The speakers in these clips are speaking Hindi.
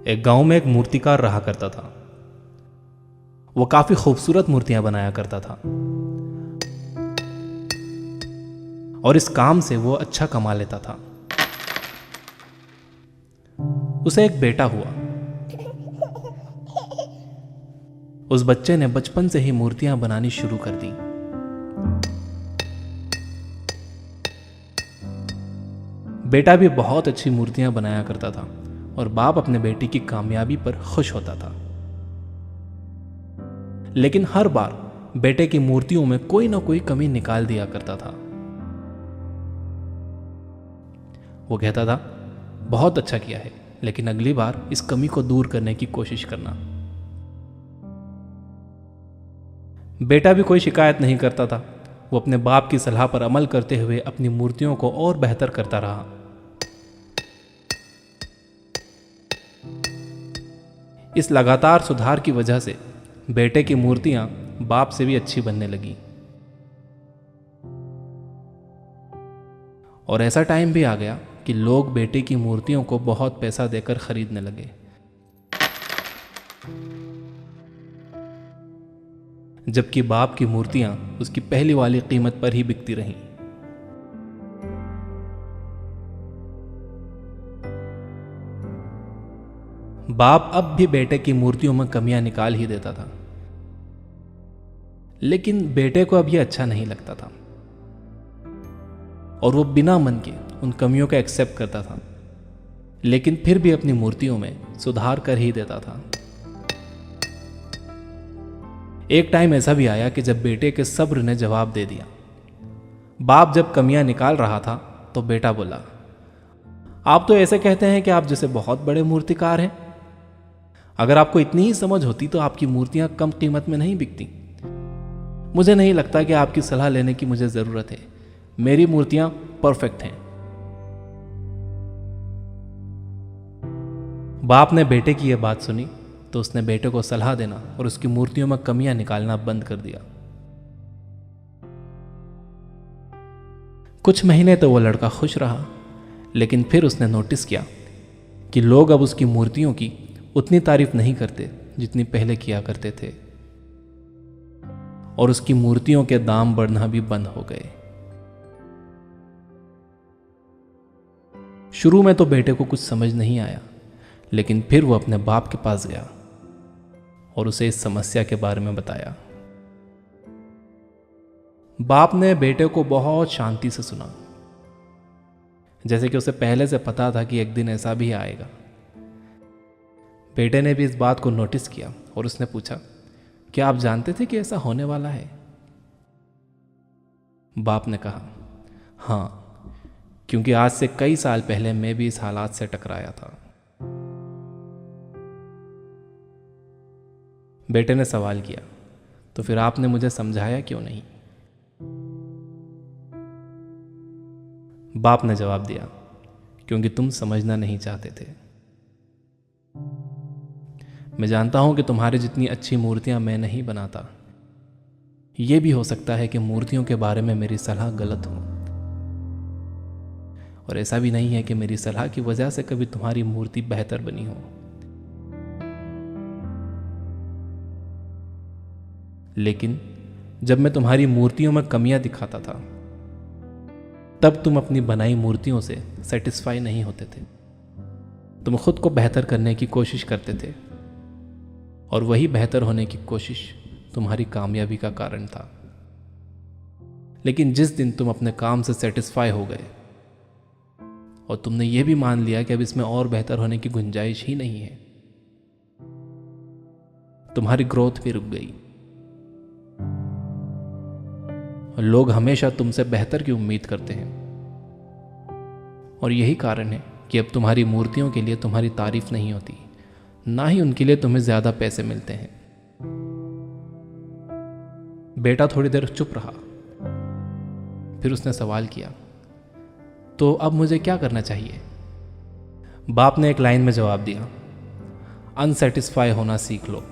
एक गांव में एक मूर्तिकार रहा करता था। वो काफी खूबसूरत मूर्तियां बनाया करता था और इस काम से वो अच्छा कमा लेता था। उसे एक बेटा हुआ। उस बच्चे ने बचपन से ही मूर्तियां बनानी शुरू कर दी। बेटा भी बहुत अच्छी मूर्तियां बनाया करता था और बाप अपने बेटे की कामयाबी पर खुश होता था। लेकिन हर बार बेटे की मूर्तियों में कोई ना कोई कमी निकाल दिया करता था। वो कहता था, बहुत अच्छा किया है, लेकिन अगली बार इस कमी को दूर करने की कोशिश करना। बेटा भी कोई शिकायत नहीं करता था। वो अपने बाप की सलाह पर अमल करते हुए अपनी मूर्तियों को और बेहतर करता रहा। इस लगातार सुधार की वजह से बेटे की मूर्तियां बाप से भी अच्छी बनने लगी। और ऐसा टाइम भी आ गया कि लोग बेटे की मूर्तियों को बहुत पैसा देकर खरीदने लगे। जबकि बाप की मूर्तियां उसकी पहली वाली कीमत पर ही बिकती रहीं। बाप अब भी बेटे की मूर्तियों में कमियां निकाल ही देता था, लेकिन बेटे को अब यह अच्छा नहीं लगता था और वो बिना मन के उन कमियों को एक्सेप्ट करता था, लेकिन फिर भी अपनी मूर्तियों में सुधार कर ही देता था। एक टाइम ऐसा भी आया कि जब बेटे के सब्र ने जवाब दे दिया। बाप जब कमियां निकाल रहा था तो बेटा बोला, आप तो ऐसे कहते हैं कि आप जैसे बहुत बड़े मूर्तिकार हैं। अगर आपको इतनी ही समझ होती तो आपकी मूर्तियां कम कीमत में नहीं बिकती। मुझे नहीं लगता कि आपकी सलाह लेने की मुझे जरूरत है। मेरी मूर्तियां परफेक्ट हैं। बाप ने बेटे की यह बात सुनी तो उसने बेटे को सलाह देना और उसकी मूर्तियों में कमियां निकालना बंद कर दिया। कुछ महीने तो वो लड़का खुश रहा, लेकिन फिर उसने नोटिस किया कि लोग अब उसकी मूर्तियों की उतनी तारीफ नहीं करते जितनी पहले किया करते थे और उसकी मूर्तियों के दाम बढ़ना भी बंद हो गए। शुरू में तो बेटे को कुछ समझ नहीं आया, लेकिन फिर वो अपने बाप के पास गया और उसे इस समस्या के बारे में बताया। बाप ने बेटे को बहुत शांति से सुना, जैसे कि उसे पहले से पता था कि एक दिन ऐसा भी आएगा। बेटे ने भी इस बात को नोटिस किया और उसने पूछा, क्या आप जानते थे कि ऐसा होने वाला है? बाप ने कहा, हाँ, क्योंकि आज से कई साल पहले मैं भी इस हालात से टकराया था। बेटे ने सवाल किया, तो फिर आपने मुझे समझाया क्यों नहीं? बाप ने जवाब दिया, क्योंकि तुम समझना नहीं चाहते थे। मैं जानता हूं कि तुम्हारी जितनी अच्छी मूर्तियां मैं नहीं बनाता। यह भी हो सकता है कि मूर्तियों के बारे में मेरी सलाह गलत हो, और ऐसा भी नहीं है कि मेरी सलाह की वजह से कभी तुम्हारी मूर्ति बेहतर बनी हो। लेकिन जब मैं तुम्हारी मूर्तियों में कमियां दिखाता था, तब तुम अपनी बनाई मूर्तियों से सेटिस्फाई नहीं होते थे। तुम खुद को बेहतर करने की कोशिश करते थे और वही बेहतर होने की कोशिश तुम्हारी कामयाबी का कारण था। लेकिन जिस दिन तुम अपने काम से सेटिस्फाई हो गए और तुमने यह भी मान लिया कि अब इसमें और बेहतर होने की गुंजाइश ही नहीं है, तुम्हारी ग्रोथ भी रुक गई। और लोग हमेशा तुमसे बेहतर की उम्मीद करते हैं, और यही कारण है कि अब तुम्हारी मूर्तियों के लिए तुम्हारी तारीफ नहीं होती, ना ही उनके लिए तुम्हें ज्यादा पैसे मिलते हैं। बेटा थोड़ी देर चुप रहा, फिर उसने सवाल किया, तो अब मुझे क्या करना चाहिए? बाप ने एक लाइन में जवाब दिया, अनसेटिस्फाई होना सीख लो।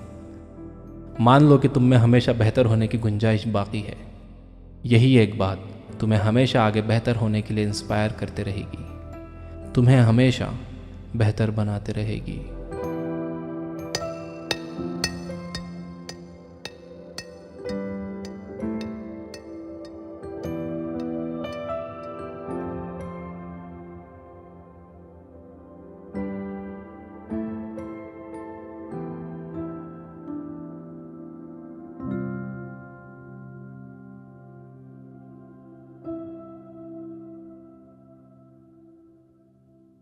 मान लो कि तुम में हमेशा बेहतर होने की गुंजाइश बाकी है। यही एक बात तुम्हें हमेशा आगे बेहतर होने के लिए इंस्पायर करते रहेगी, तुम्हें हमेशा बेहतर बनाते रहेगी।